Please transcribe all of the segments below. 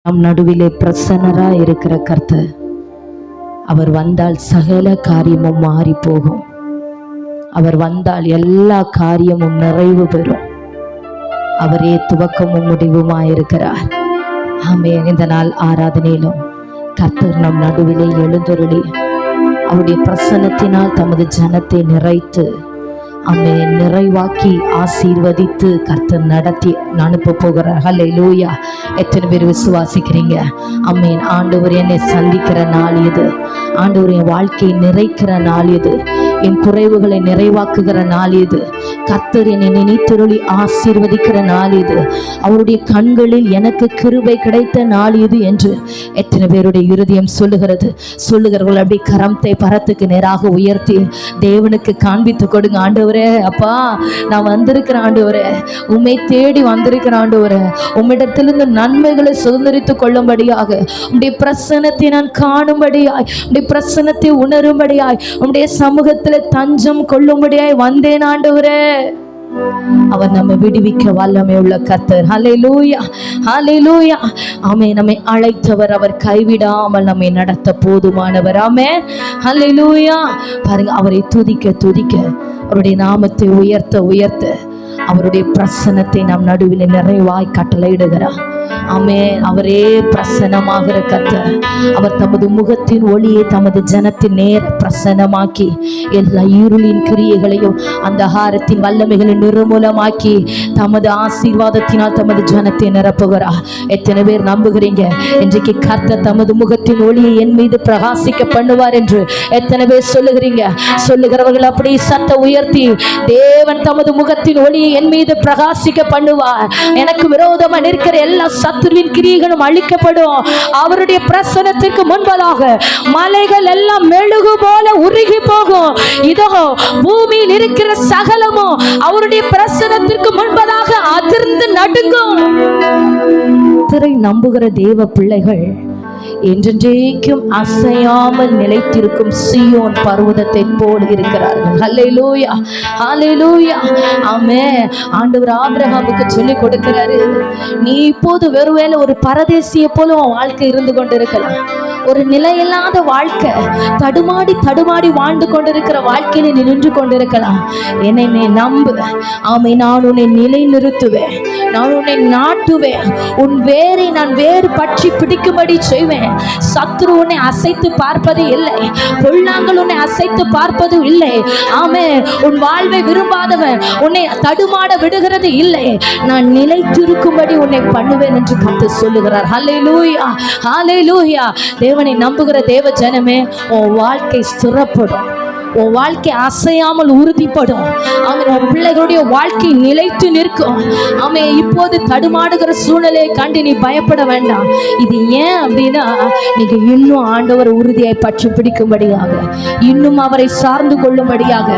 நம் நடுவிலே பிரசன்னராய் இருக்கிற கர்த்தர், அவர் வந்தால் சகல காரியமும் மாறி போகும். அவர் வந்தால் எல்லா காரியமும் நிறைவு பெறும். அவரே துவக்கமும் முடிவுமாயிருக்கிறார். ஆமென். இந்த நாள் ஆராதனையிலும் கர்த்தர் நம் நடுவிலே எழுந்தருளி அவருடைய பிரசன்னத்தினால் தமது ஜனத்தை நிறைத்து ஆமென் நிறைவாக்கி ஆசீர்வதித்து கர்த்தர் நடத்தி அனுப்ப போகிறார். ஹல்லேலூயா. எத்தனை பேர் விசுவாசிக்கிறீங்க? ஆமென். ஆண்டவர் என்னை சந்திக்கிற நாள் இது. ஆண்டவர் என் வாழ்க்கையை நிறைக்கிற நாள் இது. என் குறைவுகளை நிறைவாக்குகிற நாள் இது. கர்த்தர் என்னை நினைத்திருளி ஆசீர்வதிக்கிற நாள் இது. அவருடைய கண்களில் எனக்கு கிருபை கிடைத்த நாள் இது என்று எத்தனை பேருடைய இருதயம் சொல்லுகிறவர்கள் அப்படி கரத்தை பரத்துக்கு நேராக உயர்த்தி தேவனுக்கு காண்பித்து கொடுங்க. ஆண்டவரே, அப்பா நான் வந்திருக்கிறேன். ஆண்டவரே, உம்மை தேடி வந்திருக்கிறேன். ஆண்டவரே, உம்மிடத்திலிருந்து நன்மைகளை சுதந்திரித்துக் கொள்ளும்படியாக, உம்முடைய பிரசன்னத்தை நான் காணும்படியாய், உம்முடைய பிரசன்னத்தை உணரும்படியாய், உம்முடைய சமூகத்தில் தஞ்சம் கொள்ளும்படியாய் வந்தேன். ஆண்டவரே, அவர் நம்மை விடுவிக்க வல்லமை உள்ள கர்த்தர். ஹல்லேலூயா, ஹல்லேலூயா. ஆமென். நம்மை அழைத்தவர், அவர் கைவிடாமல் நம்மை நடத்த போதுமானவர். ஆமென், ஹல்லேலூயா. பாருங்க, அவரை துதிக்க துதிக்க, அவருடைய நாமத்தை உயர்த்த உயர்த்த, அவருடைய பிரசன்னத்தை நம் நடுவில் நிறைவாய் கட்டளையிடுகிறார். ஆமென். அவரே பிரசன்னமாகிற கர்த்தர். அவர் தமது முகத்தின் ஒளியை தமது ஜனத்தின் நேர பிரசன்னமாக்கி எல்லா இருளின் கிரியைகளையும் அந்தகாரத்தின் வல்லமைகளை நிர்மூலமாக்கி தமது ஆசீர்வாதத்தினால் தமது ஜனத்தை நிரப்புகிறார். எத்தனை பேர் நம்புகிறீங்க இன்றைக்கு கர்த்தர் தமது முகத்தின் ஒளியை என் மீது பிரகாசிக்க பண்ணுவார் என்று? எத்தனை பேர் சொல்லுகிறீங்க? சொல்லுகிறவர்கள் அப்படி சத்த உயர்த்தி, தேவன் தமது முகத்தின் ஒளியை என் மீது பிரகாசிக்க பண்ணுவார். எனக்கு விரோதமா நிற்கிற எல்லா சத்துருவின் கிரியைகளும் அழிக்கப்படும். அவருடைய பிரசன்னத்திற்கு முன்பதாக மலைகள் எல்லாம் மெழுகு போல உருகி போகும். இதோ பூமியில் இருக்கிற சகலமும் அவருடைய பிரசன்னத்திற்கு முன்பதாக அதிர்ந்து நடுங்கும். திரை நம்புகிற தேவ பிள்ளைகள் என்றென்றைக்கும் அசையாமல் நிலைத்திருக்கும் சீயோன் பர்வதத்தை போல் இருக்கிறார்கள். ஹல்லேலூயா, ஹல்லேலூயா. ஆமென். ஆண்டவர் ஆபிரகாமுக்கு சொல்லி கொடுக்கிறாரு, நீ இப்போது வெறுவேளை ஒரு பரதேசியை போல உன் வாழ்க்கை இருந்து கொண்டிருக்கலாம். ஒரு நிலையில்லாத வாழ்க்கை, தடுமாடி தடுமாடி வாழ்ந்து கொண்டிருக்கிற வாழ்க்கையில நீ நின்று கொண்டிருக்கலாம். என்னை நீ நம்பு. ஆமை, நான் உன்னை நிலை நிறுத்துவேன், நான் உன்னை நாட்டுவேன், உன் வேரை நான் வேறு பற்றி பிடிக்கும்படி செய்வேன். சத்துரு உன்னை அசைத்து பார்ப்பது இல்லை, பொல்லாங்கள் உன்னை அசைத்து பார்ப்பது இல்லை. ஆமே, உன் வாழ்வை விரும்பாதவன் உன்னை தடுமாட விடுகிறது இல்லை. நான் நிலைத்திருக்கும்படி உன்னை பண்ணுவேன் என்று கர்த்தர் சொல்லுகிறார். ஹல்லேலூயா, ஹல்லேலூயா. தேவனை நம்புகிற தேவ ஜனமே, உன் வாழ்க்கை ஸ்திரப்படும், உன் வாழ்க்கை அசையாமல் உறுதிப்படும். ஆமென். உன் பிள்ளைகளுடைய வாழ்க்கை நிலைத்து நிற்கும். ஆமென். இப்போது தடுமாடுகிற சூழ்நிலையை கண்டு நீ பயப்பட வேண்டாம். இது ஏன் அப்படின்னா, நீங்க இன்னும் ஆண்டவர் உறுதியை பற்றி பிடிக்கும்படியாக, இன்னும் அவரை சார்ந்து கொள்ளும்படியாக,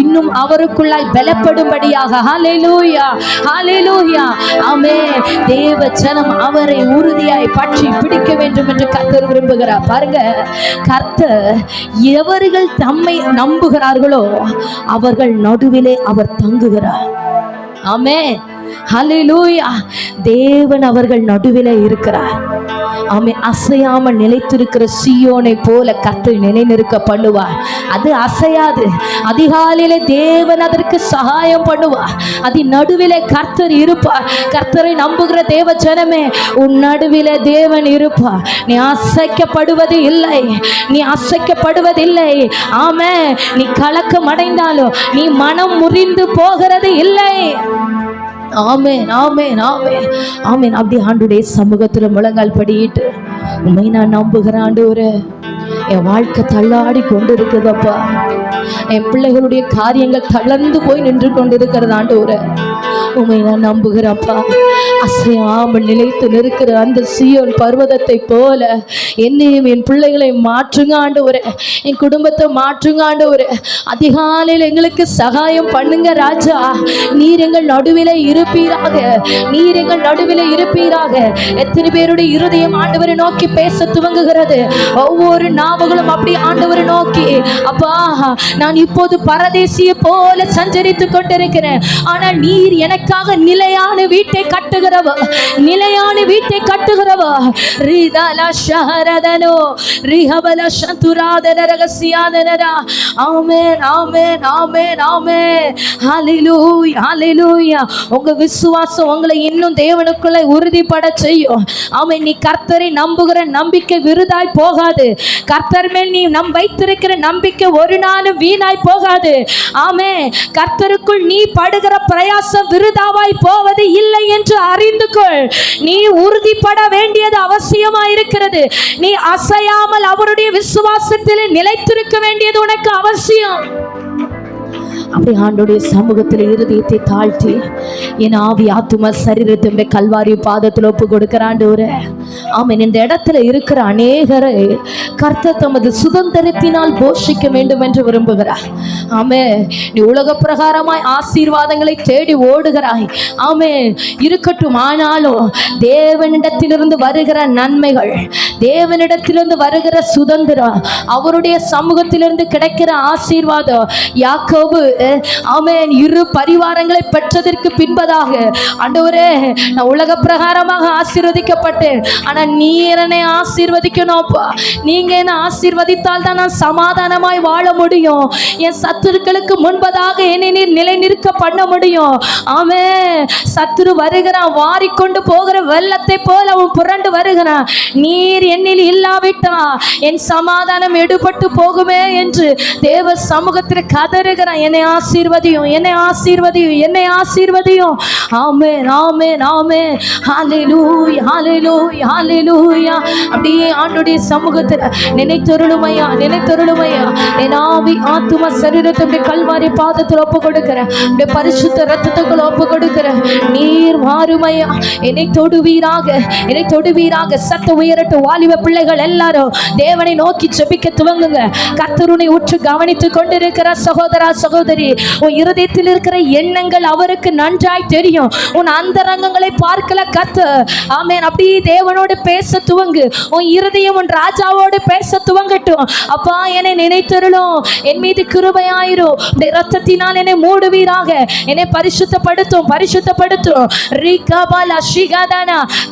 இன்னும் அவருக்குள்ளாய் பலப்படும்படியாக. ஹல்லேலூயா, ஹல்லேலூயா. ஆமென். தேவ ஜனம் அவரை உறுதியாய் பற்றி பிடிக்க வேண்டும் என்று கர்த்தர் விரும்புகிறார். பாருங்க, கர்த்தர் எவர்கள் தம்மை நம்புகிறார்களோ அவர்கள் நடுவிலே அவர் தங்குகிறார். ஆமென், ஹல்லேலூயா. தேவன் அவர்கள் நடுவிலே இருக்கிறார். ஆமென். அசையாமல் நிலைத்திருக்கிற சீயோனை போல கர்த்தர் நிலைநிற்க பண்ணுவார். அது அசையாது. அதிகாலையிலே தேவன் அதற்கு சகாயம் பண்ணுவார். அதன் நடுவிலே கர்த்தர் இருப்பார். கர்த்தரை நம்புகிற தேவ ஜனமே, உன் நடுவிலே தேவன் இருப்பார். நீ அசைக்கப்படுவது இல்லை, நீ அசைக்கப்படுவதில்லை. ஆமென். நீ கலக்கம் அடைந்தாலும் நீ மனம் முறிந்து போகிறது இல்லை. ஆமென், ஆமென், ஆமென், ஆமென். அப்படி ஆண்டுடைய சமூகத்துல முழங்கால் படியிட்டு, உண்மை நான் நம்புகிறேன் ஆண்டவரே, என் வாழ்க்கை தள்ளாடி கொண்டு இருக்குதப்பா, என் பிள்ளைகளுடைய காரியங்கள் தளர்ந்து போய் நின்று கொண்டிருக்கிறது ஆண்டவரே, உண்மை நான் நம்புகிறப்பா. அசையாமல் நிலைத்து நிற்கிற அந்த சீயோன் பர்வதத்தை போல என்னையும் என் பிள்ளைகளை மாற்றுங்க ஆண்டவரே, என் குடும்பத்தை மாற்றுங்க ஆண்டவரே. அதிகாலையில் எங்களுக்கு சகாயம் பண்ணுங்க ராஜா. நீர் எங்கள் நடுவிலே இருப்பீராக, நீர் எங்கள் நடுவிலே இருப்பீராக. எத்தனை பேருடைய இருதயம் ஆண்டவரை நோக்கி பேச துவங்குகிறது? ஒவ்வொரு நாவுகளும் அப்படி ஆண்டவரை நோக்கி, அப்பா நான் இப்போது பரதேசியை போல சஞ்சரித்துக் கொண்டிருக்கிறேன், ஆனால் நீர் எனக்காக நிலையான வீட்டை கட்டுகிறவர், நிலையான வீட்டை கட்டுகிறவர். ரிதல ஷஹரதனோ ரிஹபல ஷந்துராதன ரகசியாதனரா. ஆமென் ஆமென் ஆமென் ஆமென். ஹல்லேலூயா ஹல்லேலூயா. உங்க விசுவாசம் உங்களை இன்னும் தேவனுக்குள்ள உறுதிப்பட செய்யும். ஆமென். நீ கர்த்தரை நம்புகிற நம்பிக்கை விருதாய் போகாது. கர்த்தர் மேல் நீ வைத்திருக்கிற நம்பிக்கை ஒரு நாளும் வீணாய் போகாது. ஆமென். கர்த்தருக்குள் நீ படுகிற பிரயாசம் விருதாவாய் போவது இல்லை என்று அறிந்து கொள். நீ உறுதிப்பட வேண்டியது அவசியமாய் இருக்கிறது. நீ அசையாமல் அவருடைய விசுவாசத்தில் நிலைத்திருக்க வேண்டியது உனக்கு அவசியம். அப்படி ஆண்டோடைய சமூகத்தில் இருதயத்தை தாழ்த்தி என் ஆவி ஆத்தும சரீரத்தை கல்வாரி பாதத்தில் ஒப்பு கொடுக்கிறாண்டவரே. ஆமென். இந்த இடத்துல இருக்கிற அநேகரை கர்த்தர் தமது சுதந்திரத்தினால் போஷிக்க வேண்டும் என்று விரும்புகிறார். ஆமென். நீ உலக பிரகாரமாய் ஆசீர்வாதங்களை தேடி ஓடுகிறாய். ஆமென். இருக்கட்டும். ஆனாலும் தேவனிடத்திலிருந்து வருகிற நன்மைகள், தேவனிடத்திலிருந்து வருகிற சுதந்திரம், அவருடைய சமூகத்திலிருந்து கிடைக்கிற ஆசீர்வாதம். யாக்கோபு ஆமென் இரு பரிவாரங்களை பெற்றதற்கு பின்பதாக, ஆண்டவரே நான் உலக பிரகாரமாக ஆசீர்வதிக்கப்பட்டேன், ஆனா நீர் என்னை ஆசீர்வதிக்கணும்ப்பா. நீங்க என்ன ஆசீர்வதித்தால் தான் நான் சமாதானமாய் வாழ முடியும். என் சத்துருக்களுக்கு முன்பதாக என்னை நீர் நிலை நிற்க பண்ண முடியும். ஆமென். சத்துரு வருகிறான், வாரிக்கொண்டு போகிற வெள்ளத்தை போல அவன் புரண்டு வருகிறான். நீர் என்னில் இல்லாவிட்டா என் சமாதானம் எடுபட்டு போகுமே என்று தேவ சமூகத்தில் கதறுகிறான். என்னை ஆசீர்வதியும், என்னை ஆசீர்வதியும், என்னை ஆசீர்வதியும். ஆமென் ஆமென் ஆமென். ஹல்லேலூயா ஹல்லேலூயா ஹல்லேலூயா. அப்படியே ஆண்டவருடைய சமூகத்தில் நினைத்தருளுமையா, நினைத்தருளுமையா. என் ஆவி ஆத்தும சரீரத்தை கல்வாரி பாதத்தில் ஒப்பு கொடுக்கிறேன். பரிசுத்த ரத்தத்துக்குள் ஒப்பு கொடுக்கிறேன். நீர் வாருமையா, என்னை தொடுவீராக, என்னை தொடுவீராக. சத்த உயரட்டு வாலிப பிள்ளைகள் எல்லாரும் தேவனை நோக்கி ஜெபிக்க துவங்குங்க. கர்த்தருனை உற்று கவனித்துக் கொண்டிருக்கிற சகோதரா சகோதரி, உன் இருதயத்தில் இருக்கிற எண்ணங்கள் அவருக்கு நன்றாய் தெரியும். உன் அந்தரங்கங்களை பார்க்கல கர்த்தர். ஆமென். அப்படியே தேவனோடு பேச துவங்கு. உன் இருதயம் உன் ராஜாவோடு பேச துவங்கட்டும். அப்பா என்னை நினைத்தருளும், என் மீது கிருபையாயிரும், இரத்தத்தினால் என்னை மூடுவீராக, என்னை பரிசுத்தப்படுத்தும் பரிசுத்தப்படுத்தும்.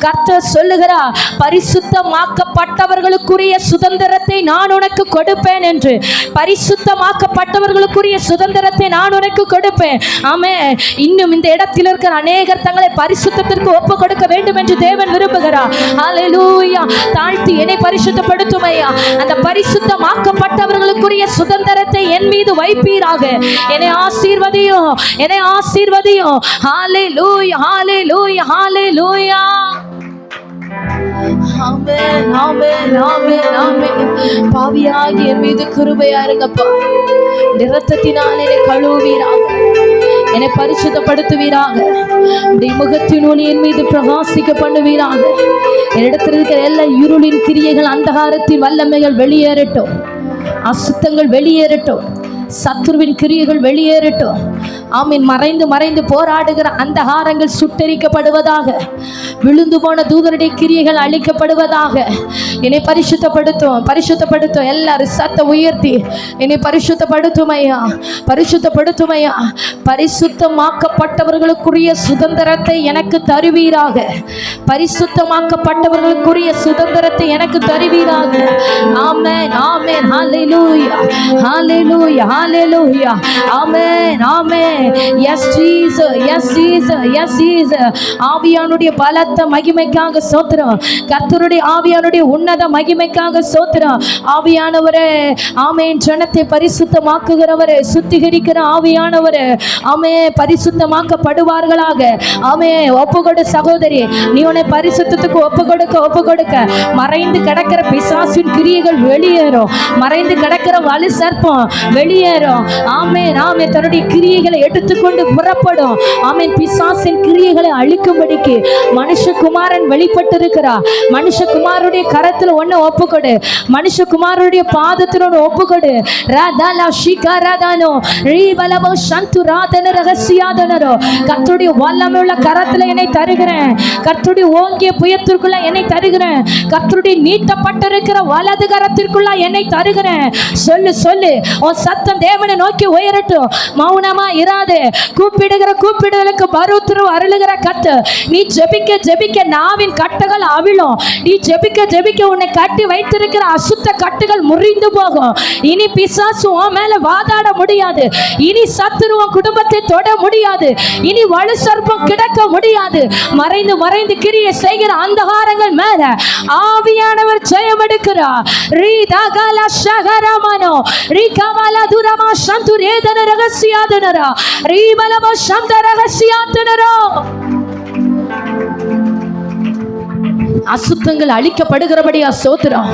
கர்த்தர் சொல்லுகிறார், பரிசுத்தமாக்கப்பட்டவர்களுக்குரிய சுதந்திரத்தை நான் உனக்கு கொடுப்பேன் என்று. பரிசுத்தமாக்கப்பட்டவர்களுக்குரிய சுதந்திரத்தை நான் உனக்கு கொடுப்பேன். ஆமென். இன்னும் இந்த இடத்தில் இருக்கிற அநேகர் தங்களை பரிசுத்தத்திற்கு ஒப்பு கொடுக்க வேண்டும் என்று தேவன் விரும்புகிறார். ஹல்லேலூயா. தாழ்த்தி என்னை பரிசுத்தப்படுத்தும் ஐயா. அந்த பரிசுத்தமாக்கப்பட்டவர்களுக்குரிய சுதந்திரத்தை என் மீது வைப்பீராக. என்னை ஆசீர்வதியும், என்னை ஆசீர்வதியும். ஹல்லேலூயா ஹல்லேலூயா ஹல்லேலூயா. ஆமென் ஆமென் ஆமென் ஆமென். பாவியாகி என் மீது கிருபையா இருங்கப்பா. இரத்தத்தினால் என்னை கழுவுவீராக, என்னை பரிசுத்தப்படுத்துவீராக. முகத்தின் ஒளி என் மீது பிரகாசிக்க பண்ணுவீராக. என்னிடத்தில் இருக்கிற எல்லா இருளின் கிரியைகள், அந்தகாரத்தின் வல்லமைகள் வெளியேறட்டும், அசுத்தங்கள் வெளியேறட்டும், சத்துருவின் கிரியைகள் வெளியேறட்டும். ஆமீன். மறைந்து மறைந்து போராடுகிற அந்தகாரங்கள் சுட்டரிக்கப்படுவதாக. விழுந்து போன தூதருடைய கிரியைகள் அழிக்கப்படுவதாக. என்னை பரிசுத்தப்படுத்தும் பரிசுத்தப்படுத்தும். எல்லாரும் சத்த உயர்த்தி என்னை பரிசுத்தப்படுத்தும் ஐயா, பரிசுத்தப்படுத்தும் ஐயா. பரிசுத்தமாக்கப்பட்டவர்களுக்குரிய சுதந்திரத்தை எனக்கு தருவீராக. பரிசுத்தமாக்கப்பட்டவர்களுக்குரிய சுதந்திரத்தை எனக்கு தருவீராக. ஆமென் ஆமென். ஹல்லேலூயா ஹல்லேலூயா ஹல்லேலூயா. ஆமென் ஆமென். Yes Jesus, yes Jesus, yes Jesus. ஆவியானுடைய பலத்த மகிமைக்காக ஸ்தோத்திரம். கர்த்தருடைய ஆவியானுடைய உன்னத மகிமைக்காக ஸ்தோத்திரம். ஆவியானவரே, ஆமென். ஜனத்தை பரிசுத்தமாக்குகிறவரே, சுத்திகரிக்கிற ஆவியானவரே, ஆமென். பரிசுத்தமாக்கப்படுவார்களாக. ஆமென். ஒப்புக்கொடு சகோதரி, நீ உன்னை பரிசுத்தத்துக்கு ஒப்பு கொடுக்க. மறைந்து கிடக்கிற பிசாசின் கிரியைகள் வெளியேறும். மறைந்து கிடக்கிற வலு சர்ப்பம் வெளியேறும். ஆமென் ஆமென். தன்னுடைய கிரியைகளை எடுத்துக்கொண்டு புறப்படும். ஆமென். பிசாசின் கிரியைகளை அழிக்கும்படிக்கு மனுஷகுமாரன் வெளிப்பட்டிருக்கிறார். மனுஷகுமாரனுடைய கரத்துல ஒண்ணு ஒப்புக்கொடு, மனுஷகுமாரனுடைய பாதத்துல ஒண்ணு ஒப்புக்கொடு. ராதாலா ஷிகாராதானோ ரீபலபோ சந்துராதன ரகசியாதனரோ. கர்த்தருடைய வல்லமையுள்ள கரத்துல என்னை தருகிறேன். கர்த்தருடைய ஓங்கிய புயத்திற்குள்ள என்னை தருகிறேன். கர்த்தருடைய நீட்டப்பட்டிருக்கிற வலது கரத்திற்குள்ள என்னை தருகிறேன். சொல்லு சொல்லு. உன் சத்தம் தேவனை நோக்கி உயரட்டும். மௌனமா இராதே. கூப்பிடுகிற கூப்பிடுதலுக்கு மறுஉத்தரவு அருளுகிற கர்த்தர். நீ ஜெபிக்க ஜெபிக்க நாவின் கட்டுகள் அவிழும். நீ ஜெபிக்க ஜெபிக்க உன்னை கட்டி வைத்திருக்கிற அசுத்த கட்டுகள் முறிந்து போகும். இனி பிசாசு உன் மேல வாதாட முடியாது. இனி சத்துரு உன் குடும்பத்தை தொட முடியாது. இனி வலு சர்ப்பம் கிடக்க முடியாது. மறைந்து மறைந்து கிரியை செய்கிற அந்தகாரங்கள் மேல ஆவியானவர் ஜெயம் எடுக்கிறார். ரீதாகாலா ஷகரமனோ ரீகவாலா துரமா சந்துரேதன ரகசியாதனரா ரீபலமோ சந்த ரகசியாதனரா. அசுத்தங்கள் அழிக்கப்படுகிறபடியா ஸ்தோத்திரம்.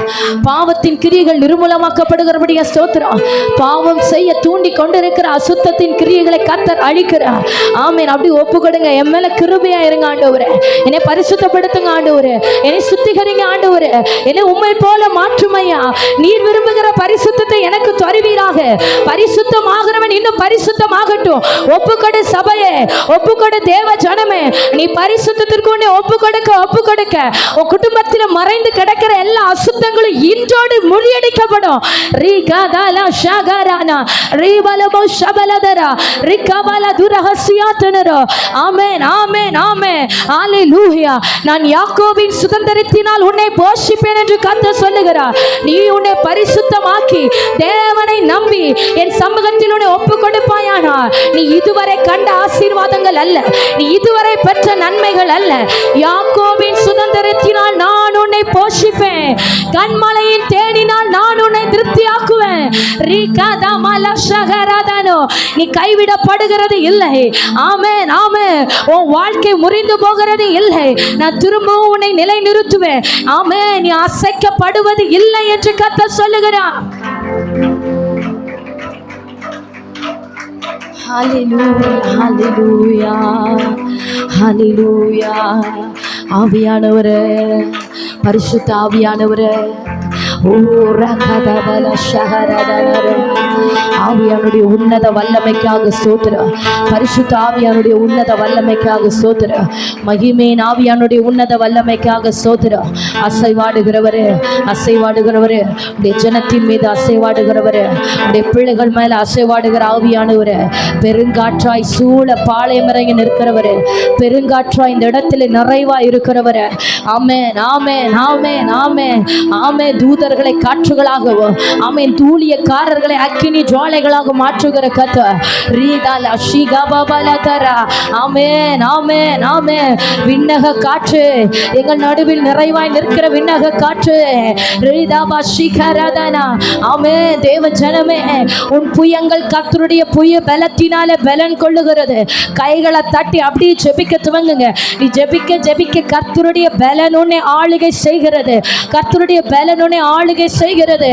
பாவத்தின் கிரியைகள் நிர்மூலமாக்கப்படுகிறபடியா ஸ்தோத்திரம். பாவம் செய்ய தூண்டி கொண்டிருக்கிற அசுத்தத்தின் கிரியைகளை கர்த்தர் அழிக்கிறார். ஆமென். அப்படி ஒப்பு கொடுங்க. என் மேல கிருபையா இருங்க ஆண்டவரே. என்னை பரிசுத்தப்படுத்துங்க ஆண்டவரே. என்னை சுத்திகரிங்க ஆண்டவரே. என்னை உம்மை போல மாற்றுமையா. நீர் விரும்புகிற பரிசுத்தத்தை எனக்கு தருவீராக. பரிசுத்தமாகிறவன் இன்னும் பரிசுத்தமாகட்டும். ஒப்புக்கொடு சபையே, ஒப்புக்கொடு தேவ ஜனமே. நீ பரிசுத்தத்திற்கு உன்னை ஒப்பு கொடுக்க உன் குடும்பத்தில் மறைந்து கிடக்கிற எல்லா அசுத்தங்களும் இன்றோடு முறியடிக்கப்படும். ரீகாதாலா ஷகரானா ரீபலபோ ஷபலதரா ரிகபல துரஹசியாதனரா. ஆமென் ஆமென் ஆமென். ஹalleluya. நான் யாக்கோபின் சுதந்திரத்தினால் உன்னை போஷிப்பேன் என்று கர்த்தர் சொல்லுகிறார். நீ உன்னை பரிசுத்தமாக்கி தேவனை நம்பி என் சமூகத்தில் உன்னை ஒப்பு கொடுப்பாயானால் நீ இதுவரை கண்ட ஆசீர்வாதங்கள் அல்ல, நீ இதுவரை பெற்ற நன்மைகள் அல்ல. யாக்கோபின் சுதந்திரத்தினால் நான் உன்னை போஷிப்பேன். கண்மலையின் தேனினால் நான் உன்னை திருப்தியாக்குவேன். நீ கைவிடப்படுகிறது இல்லை. ஆமென் ஆமென். உன் வாழ்க்கை முறிந்து போகிறது இல்லை. நான் திரும்பவும் உன்னை நிலை நிறுத்துவேன். ஆமென். நீ அசைக்கப்படுவது இல்லை என்று கர்த்தர் சொல்லுகிறார். ஹalleluya ஹalleluya ஹalleluya. ஆவியானவரே, பரிசுத்த ஆவியானவரே, ஆவியானுடைய உன்னத வல்லமைக்காக ஸ்தோத்திரம். பரிசுத்த ஆவியானுடைய உன்னத வல்லமைக்காக ஸ்தோத்திரம். மகிமையின் ஆவியானுடைய உன்னத வல்லமைக்காக ஸ்தோத்திரம். அசைவாடுகிறவரே, அசைவாடுகிறவரே, உடைய ஜனத்தின் மீது அசைவாடுகிறவரே, உடைய பிள்ளைகள் மேல அசைவாடுகிற ஆவியானவரே, பெருங்காற்றாய் சூழ பாளையமிறங்கி நிற்கிறவரே, பெருங்காற்றாய் இந்த இடத்துல நிறைவா இருக்கிறவரே. ஆமென் ஆமென் ஆமென் ஆமென் ஆமென். தூதர்களை காற்றுகளாகவும், ஆமென், தூளியக்காரர்களை அக்கினி ஜுவாலைகளாக மாற்றுகிற கர்த்தர். ரீதாலா ஷிகாபாபலதரா. ஆமென் ஆமென் ஆமென். விண்ணக காற்று, எங்கள் நடுவில் நிறைவாய் நிற்கிற விண்ணக காற்று. ரீதாபா ஷிகரதனா. ஆமென். தேவ ஜனமே, உன் புயங்கள் கர்த்தருடைய புய பலத்தினாலே பலன் கொள்ளுகிறது. கைகளை தட்டி அப்படியே ஜெபிக்க துவங்குங்க. நீ ஜெபிக்க ஜெபிக்க கர்த்தருடைய பலன் உன்னை ஆளுகை செய்கிறது. கர்த்தருடைய பலன் உன்னை ஆளுகை செய்கிறது.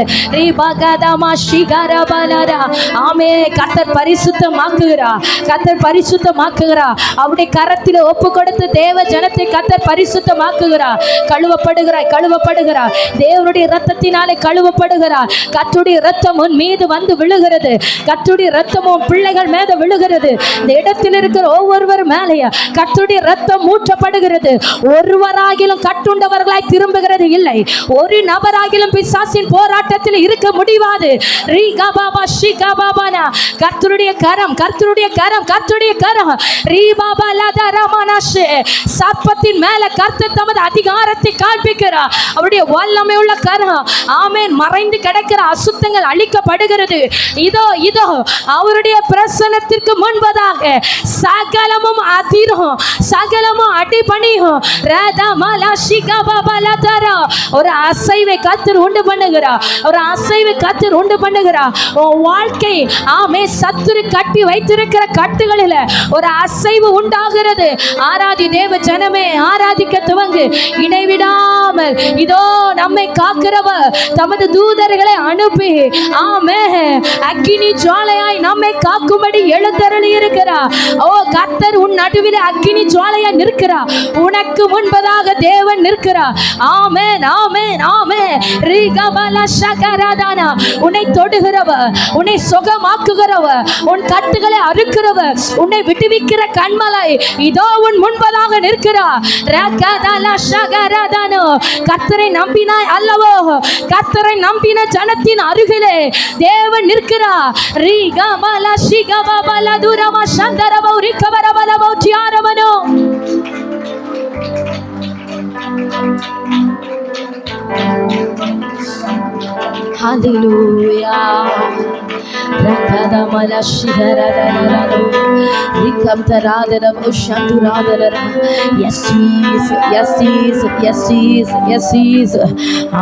ஆமென். கர்த்தர் பரிசுத்தமாக்குகிறார். கர்த்தர் பரிசுத்தமாக்குகிறார். அவருடைய கரத்தில் ஒப்பு கொடுத்து தேவ ஜனத்தை கர்த்தர் பரிசுத்தமாக்குகிறார். கழுவப்படுகிறார், கழுவப்படுகிறார். தேவனுடைய இரத்தத்தினாலே கழுவப்படுகிறார். கர்த்தருடைய இரத்தம் உன் மீது வந்து விழுகிறது. கர்த்தருடைய இரத்தம் உன் பிள்ளைகள் மீது விழுகிறது. இந்த இடத்தில் இருக்கிற ஒவ்வொருவர் மேலேயே கர்த்தருடைய இரத்தம் ஊற்றப்படுகிறது. ஒருவராகிலும் கட்டுண்டவர்களாய் திரும்புகிறது இல்லை. ஒரு நபராகிலும் பிசாசின் போராட்டத்தில் இருக்க முடியாது. ரீகாபாபா ஷிகாபாபானா. கர்த்தருடைய கரம், கர்த்தருடைய கரம், கர்த்தருடைய கரம். ரீபாபாலதரமனஷே. சர்ப்பத்தின் மேல கர்த்தர் தமது அதிகாரத்தை காண்பிக்கிறார். அவருடைய வல்லமை உள்ள கரம். ஆமென். மறைந்து கிடக்கிற அசுத்தங்கள் அழிக்கப்படுகிறது. இதோ இதோ அவருடைய பிரசன்னத்திற்கு முன்பதாக சகலமும் அதிரும், சகலமும் அடிபணியும். ரதமலா ஷிகாபாபாலதரா. ஒரு அசைவை கர்த்தர் உண்டு பண்ணுகிறா, ஒரு அசைவு கர்த்தர் உண்டு பண்ணுகிறா. உன் வாழ்க்கை ஆமே சத்துரு கட்டி வைத்திருக்கிற கட்டுகளில் ஒரு அசைவு உண்டாகிறது. ஆராதி தேவ ஜனமே, ஆராதிக்க துவங்கு. இடைவிடாமல் இதோ நம்மை காக்கிறவர் தமது தூதர்களை அனுப்பி ஆமே அக்கினி ஜுவாலையாய் நம்மை காக்கும்படி எழுந்தருளி இருக்கிறார். ஓ கர்த்தர் உன் நடுவில் அக்கினி ஜுவாலையாய் நிற்கிறார். உனக்கு முன்பதாக தேவன் நிற்கிறார். ஆமென் ஆமென் ஆமென். ரிகபல ஷகரதானா. உன்னை தொடுகிறவர், உன்னை சுகமாக்குகிறவர், உன் கட்டுகளை அறுக்கிறவர், உன்னை விடுவிக்கிற கண்மலை இதோ உன் முன்பதாக நிற்கிறார். ரகதல ஷகரதானோ. கர்த்தரை நம்பினாய் அல்லவோ? கர்த்தரை நம்பின ஜனத்தின் அருகிலே தேவன் நிற்கிறார். ரிகபல ஷிகபல துரம சந்தரபௌ ரிகபரபல பௌத்தியாரவனோ. Hallelujah. Rakadamala shiharadana. Rikamtaradana ushanturadana. Yes Jesus, yes Jesus, yes Jesus, yes Jesus.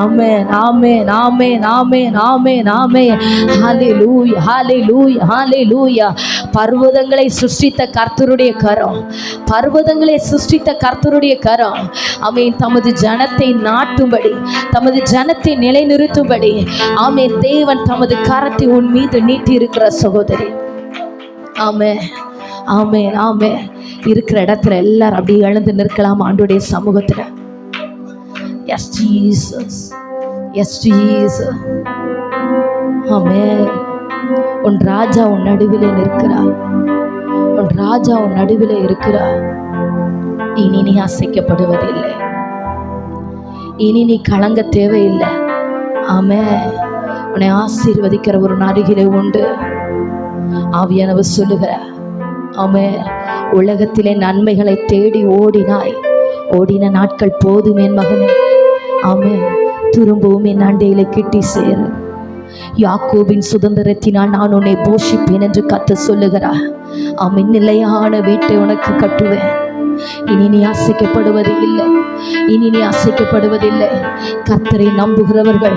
Amen, amen, amen, amen, amen, amen. Hallelujah, hallelujah, hallelujah. பர்வதங்களை சிருஷ்டித்த கர்த்தருடைய கரம், பர்வதங்களை சிருஷ்டித்த கர்த்தருடைய கரம் ஆமென் தமது ஜனத்தை நாட்டும்படி, தமது ஜனத்தை நிலைநிறுத்தும்படி ஆமென் தேவன் தமது கரத்தை உன் மீது நீட்டி இருக்கிற சகோதரி. ஆமென் ஆமென் ஆமென். இருக்கிற இடத்துல எல்லாரும் அப்படியே எழுந்து நிற்கலாம் ஆண்டவருடைய சமூகத்துல. Yes Jesus, yes Jesus. ஆமென். உன் ராஜா உன் நடுவிலே நிற்கிறார், உன் ராஜா உன் நடுவிலே இருக்கிறார். இனி நீ அசைக்கப்படுவதில்லை, இனி நீ கலங்க தேவையில்லை. ஆமென். உன்னை ஆசீர்வதிக்கிற ஒரு அருகிலே உண்டு. ஆவியானவர் சொல்லுகிறார். ஆமென். உலகத்திலே நன்மைகளை தேடி ஓடினாய், ஓடின நாட்கள் போதுமே மகனே. ஆமென். திரும்பவும் என் அண்டையிலே கிட்டி சேரு. யாக்கோபின் சுதந்திரத்தினால் நான் உன்னை போஷிப்பேன் என்று கர்த்தர் சொல்லுகிறார். ஆமென். நிலையான வீட்டை உனக்கு கட்டுவேன். இனி நீ அசைக்கப்படுவது இல்லை, இனி நீ அசைக்கப்படுவதில்லை. கர்த்தரை நம்புகிறவர்கள்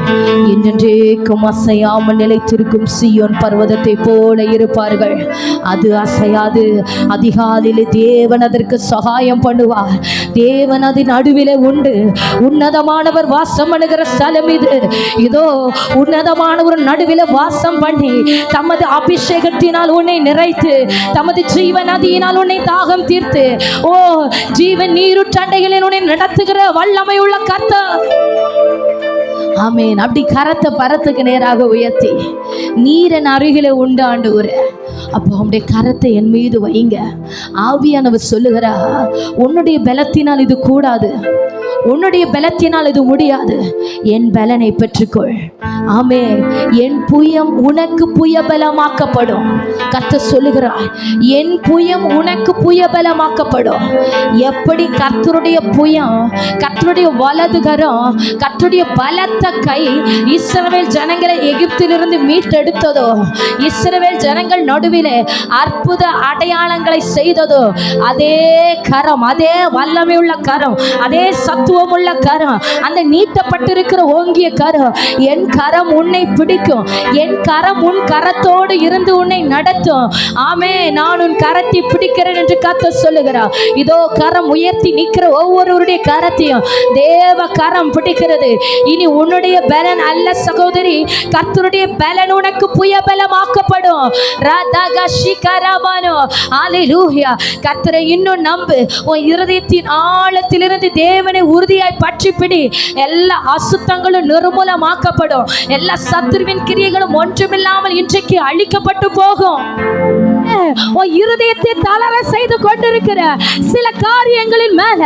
என்றென்றைக்கும் அசையாமல் நிலைத்திருக்கும் சீயோன் பர்வதத்தை போல இருப்பார்கள். அது அசையாது. அதிகாலையில் தேவன் அதற்கு சகாயம் பண்ணுவார். தேவன் அது நடுவிலே உண்டு. உன்னதமானவர் வாசம் பண்ணுகிற ஸ்தலம் இது. இதோ உன்னதமானவர் நடுவிலே வாசம் பண்ணி தமது அபிஷேகத்தினால் உன்னை நிறைத்து, தமது ஜீவ நதியினால் உன்னை தாகம் தீர்த்து, ஓ ஜீவன் நீருற்றண்டைகளில் உன்னை நடத்துகிற வல்லமை உள்ள கர்த்தர். ஆமென். அப்படி கரத்தை பரத்துக்கு நேராக உயர்த்தி, நீரன் அருகில உண்டு ஆண்டவரே, அப்போ அவனுடைய கரத்தை என் மீது வைங்க. ஆவியானவர் சொல்லுகிறா, உன்னுடைய பலத்தினால் இது கூடாது, உன்னுடைய பலத்தினால் இது முடியாது. என் பலனை பெற்றுக்கொள். ஆமென். என் புயம் உனக்கு புயபலமாக்கப்படும். கர்த்தர் சொல்லுகிறார், என் புயம் உனக்கு புயபலமாக்கப்படும். எப்படி கர்த்தருடைய புயம், கர்த்தருடைய வலதுகரம், கர்த்தருடைய பலத்த கை இஸ்ரவேல் ஜனங்களை எகிப்திலிருந்து மீட்டெடுத்ததோ, இஸ்ரவேல் ஜனங்கள் நடுவிலே அற்புத அடையாளங்களை செய்ததோ, அதே கரம், அதே வல்லமை உள்ள கரம், அதே சத்துவமுள்ள கரம், அந்த நீட்டப்பட்டிருக்கிற ஓங்கிய கரம், என் கரம் உன்னை பிடிக்கும். என் கரம் உன் கரத்தோடு இருந்து உன்னை நடத்தும். ஆமே. நான் உன் கரத்தை பிடிக்கிறேன் என்று கர்த்தர் சொல்லுகிறார். இதோ கரம் உயர்த்தி நிற்கிற ஒவ்வொருவருடைய கரத்தையும் தேவ கரம் பிடிக்கிறது. இனி உன்னுடைய பலன் அல்ல சகோதரி, கர்த்தருடைய பலன் உனக்கு புயபலமாக்கப்படும். கர்த்தரை இன்னும் நம்பு. உன் இருதயத்தின் ஆழத்திலிருந்து தேவனை உறுதியாய் பற்றி பிடி. எல்லா அசுத்தங்களும் நிர்மூலமாக்கப்படும். எல்லா சத்துருவின் கிரியைகளும் ஒன்றுமில்லாமல் இன்றைக்கு அழிக்கப்பட்டு போகும். உன் இருதயத்தை தளர செய்து கொண்டிருக்கிற சில காரியங்களின் மேல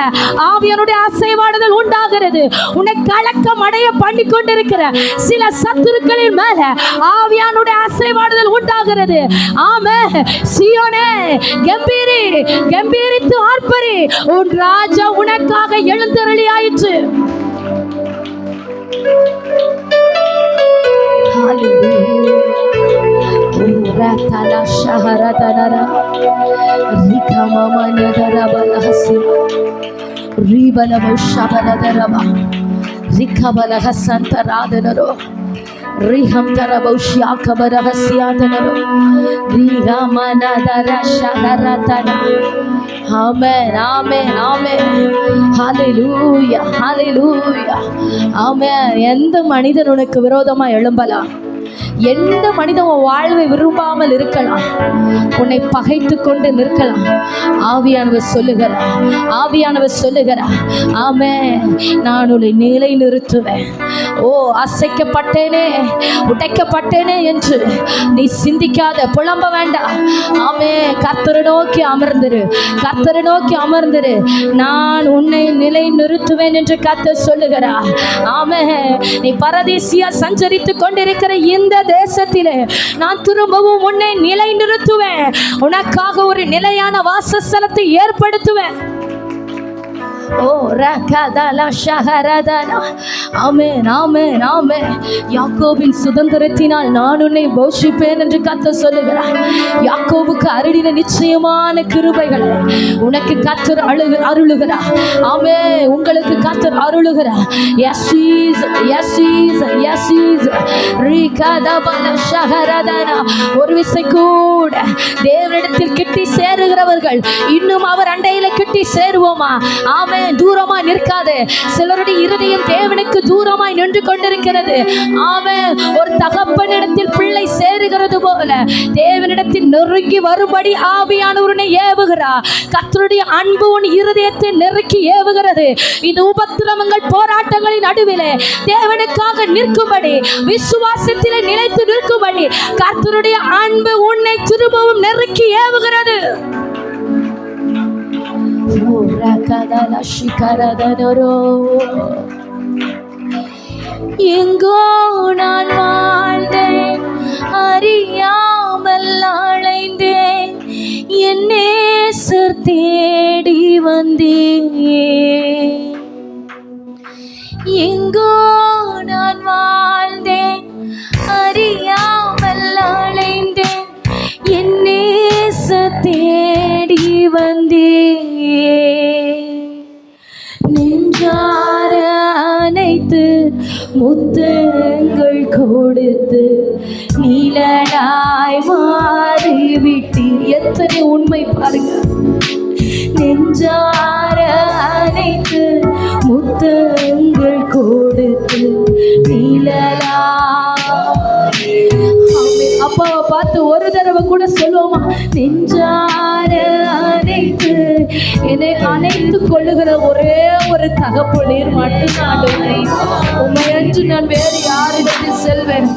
ஆவியானுடைய அசைவாடுதல் உண்டாகிறது. உன்னை கலக்கம் அடைய பண்ணி கொண்டிருக்கிற சில சத்துருக்களின் மேல ஆவியானுடைய அசைவாடுதல் உண்டாகிறது. ஆமென். சீயோனே கம்பீரி, கம்பீரித்து ஆர்ப்பரி. உன் ராஜா உனக்காக எழுந்தருளி ஆயிற்று. Ratala shaharadana rika mama nadara balahasi ribala boshabala daraba ரிகபலக சந்தராதனரோ ரிஹம் தரபௌஷ்யா கபரஹஸ்யாதனரோ ரிஹமனதர ஷதரதன. ஆமென் ஆமென் ஆமென். ஹல்லேலூயா ஹல்லேலூயா. ஆமென். எந்த மனிதன் உனக்கு விரோதமா எழும்பலாம், எந்த மனிதன் உன் வாழ்வை விரும்பாமல் இருக்கலாம், உன்னை பகைத்து கொண்டு நிற்கலாம், ஆவியானவர் சொல்லுகிறார், ஆவியானவர் சொல்லுகிறார், ஆமென், நான் உன்னை நிலை நிறுத்துவேன். ஓ, அசைக்கப்பட்டேனே, உடைக்கப்பட்டேனே என்று நீ சிந்திக்காத, புலம்ப வேண்டாம். ஆமென். கர்த்தரை நோக்கி அமர்ந்திரு, கர்த்தரை நோக்கி அமர்ந்திரு. நான் உன்னை நிலை நிறுத்துவேன் என்று கர்த்தர் சொல்லுகிறார். ஆமென். நீ பரதேசியா சஞ்சரித்து கொண்டிருக்கிற இந்த தேசத்திலே நான் திரும்பவும் உன்னை நிலை நிறுத்துவேன். உனக்காக ஒரு நிலையான வாசஸ்தலத்தை ஏற்படுத்துவேன். ஓ ரகதல ஷஹரதன. ஆமென் ஆமென் ஆமென். யாக்கோபின் சுதந்திரத்தினால் நான் உன்னை போஷிப்பேன் என்று கர்த்தர் சொல்லுகிறார். யாக்கோபுக்கு அருளின நிச்சயமான கிருபைகளை உனக்கு கர்த்தர் அருளுகிறார். ஆமென். உங்களுக்கு கர்த்தர் அருளுகிறார். Yes Jesus, yes Jesus, yes Jesus. ரிகதபல ஷஹரதன. ஒரு விசை கூட தேவனிடத்தில் கிட்டி சேருகிறவர்கள் இன்னும் அவர் அண்டையில கிட்டி சேருவோமா? ஆமென். தூரமாய் நிற்காதே. சிலருடைய இருதயம் தேவனுக்கு தூரமாய் நின்று கொண்டிருக்கிறது. ஆமென். ஒரு தகப்பனிடத்தில் பிள்ளை சேருகிறது போல தேவனிடத்தில் நெருங்கி வரும்படி ஆவியானவரை ஏவுகிறார். கர்த்தருடைய அன்பு உன் இருதயத்தை நெருக்கி ஏவுகிறது. இந்த உபத்திரவங்கள் போராட்டங்களின் நடுவிலே தேவனுக்காக நிற்கும்படி, விசுவாசத்திலே நிலைத்து நிற்கும்படி கர்த்தருடைய அன்பு உன்னை திரும்பவும் நெருக்கி ஏவுகிறது. எங்கோ நான் வாழ்ந்தேன், அறியாமல் அலைந்தேன், என் நேசர் தேடி வந்தேன். எங்கோ நான் வாழ்ந்தேன், அறியாமல் அலைந்தேன், என் நேசர் தேடி வந்தேன். நின்றார அனைத்து முத்தங்கள் கொடுத்து நீலனாய் மாறிவிட்டீர். எத்தனை உண்மை பாருங்க. நெஞ்சார அனைத்து முத்தங்கள் கொடுத்து நீலனாய். அப்பாவை பார்த்து ஒரு தடவை கூட சொல்லுவோமா? நெஞ்சார அனைத்து, என்னை அணைத்து கொள்ளுகிற ஒரே ஒரு தகப்பனீர் மட்டும்தான். உண்மையன்று நான் வேறு யாரிடத்தில் செல்வேன்?